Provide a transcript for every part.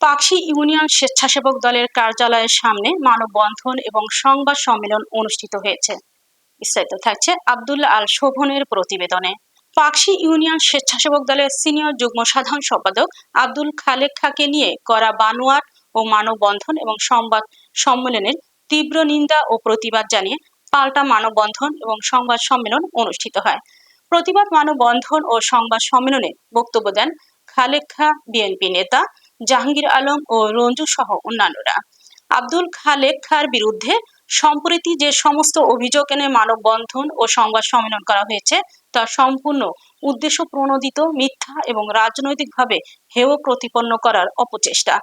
Pakshi union স্বেচ্ছাসেবক দলের কার্যালয়ের সামনে মানববন্ধন এবং সংবাদ সম্মেলন অনুষ্ঠিত হয়েছে। বিস্তারিত থাকছে আব্দুল্লাহ আল শোভনের প্রতিবেদনে। পাকশী ইউনিয়ন স্বেচ্ছাসেবক দলের সিনিয়র যুগ্ম সাধারণ সম্পাদক আব্দুল খালেক খাঁকে নিয়ে করা বানোয়াট ও মানববন্ধন এবং সংবাদ সম্মেলনের তীব্র নিন্দা ও প্রতিবাদ জানিয়ে পাল্টা মানববন্ধন এবং সংবাদ সম্মেলন অনুষ্ঠিত হয়। প্রতিবাদ মানববন্ধন ও সংবাদ সম্মেলনে বক্তব্য দেন খালেক খাঁ বিএনপি নেতা জাহাঙ্গীর আলম ও রঞ্জু সহ অন্যান্যরা। আব্দুল খালেক খাঁর বিরুদ্ধে সম্প্রতি যে সমস্ত অভিযোগ এনে মানববন্ধন ও সংবাদ সম্মেলন করা হয়েছে তা সম্পূর্ণ উদ্দেশ্য প্রণোদিত, মিথ্যা এবং রাজনৈতিকভাবে হেয় প্রতিপন্ন করার অপচেষ্টা।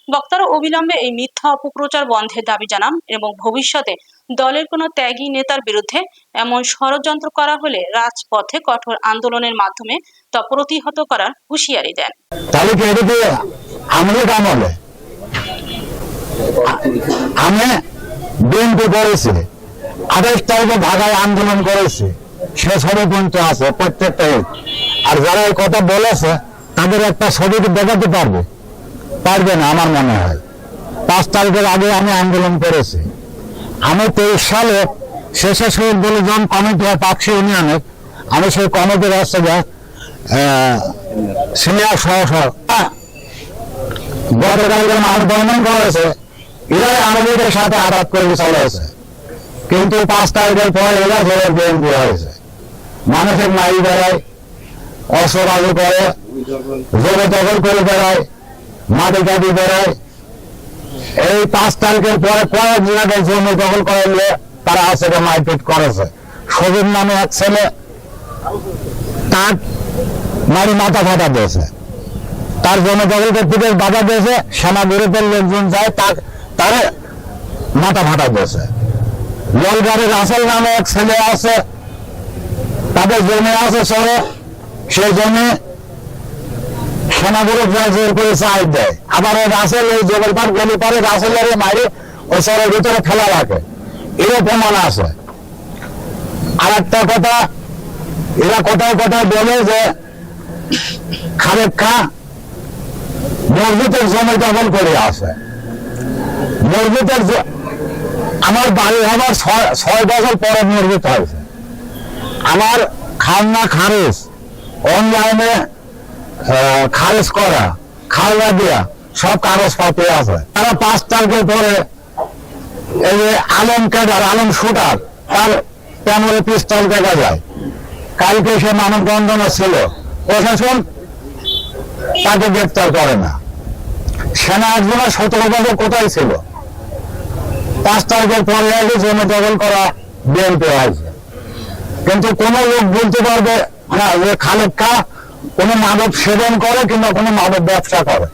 বক্তারা অবিলম্বে এই মিথ্যা অপপ্রচার বন্ধের দাবি জানান এবং ভবিষ্যতে দলের কোনো ত্যাগী নেতার বিরুদ্ধে এমন ষড়যন্ত্র করা হলে রাজপথে কঠোর আন্দোলনের মাধ্যমে তা প্রতিহত করার হুঁশিয়ারি দেন। আমি বিএনপি করেছি, 28 তারিখে ঢাকায় আন্দোলন করেছি, সে ষড়যন্ত্র আছে প্রত্যেকটা। আর যারা এই কথা বলেছে তাদের একটা ছবি দেখাতে পারবে না আমার মনে হয়। 5 তারিখের আগে আমি আন্দোলন করেছি। আমি 23 সালে স্বেচ্ছাসেবক দল যখন কমিটি হয় পাকশী ইউনিয়নের, আমি সেই কমিটির হচ্ছে সিনিয়র গতকালকে মানববন্ধন করেছে, এরাই আমাদের সাথে আঘাত করে চলেছে। কিন্তু 5 তারিখের পর এরা ধরে বিএনপি হয়েছে। মানুষের মারি বেড়ায়, অস্ত্রবাজি করে, জমি দখল করে বেড়ায়, মাটি কাটি বেড়ায়। এই 5 তারিখের পরে কয়েক জায়গায় জমি দখল করে নিয়ে তারা আছে মারপিট করেছে। সবির নামে এক ছেলে তার মারি মাথা ফাটা দিয়েছে, তার জমি দখল করতে বাধা দিয়েছে, সেনা গ্রুপের লোকজন যায় তার মাথা ফাটা দিয়েছে। জলগাড়ির রাসেল নামে এক ছেলে আছে, তাদের জমি আছে শহরে, সেই জমি সেনা গ্রুপ জোর করে চাই দেয়। আবার ওই রাসেল ওই জমির পার গলি পারে রাসেলের মারি ওই শহরের ভিতরে ফেলা রাখে, এরও প্রমাণ আছে। আর একটা কথা, এরা কোথায় কোথায় বলে যে খালেক খাঁ মসজিদের জমি দখল করে আছে। মসজিদের আমার বাড়ি হবার 6 বছর পরে মসজিদ হয়েছে। আমার খাজনা খারিজ, অনলাইনে খারিজ করা, খাজনা দেওয়া সব কাগজপত্র আছে। তারা 5 তারিখের পরে এই যে আলম ক্যাডার, আলম শুটার, তার প্যানেলে পিস্তল দেখা যায়। কালকে সে মানববন্ধনে ছিল, প্রশাসন তাকে গ্রেপ্তার করে না। সেনা একজনের 17 বছর কোথায় ছিল? 5 তারিখের পরে আগে জমি দখল করা বিএনপি হয়েছে। কিন্তু কোন লোক বলতে পারবে না যে খালেক খাঁ কোনো মাদক সেবন করে কিংবা কোনো মাদক ব্যবসা করে।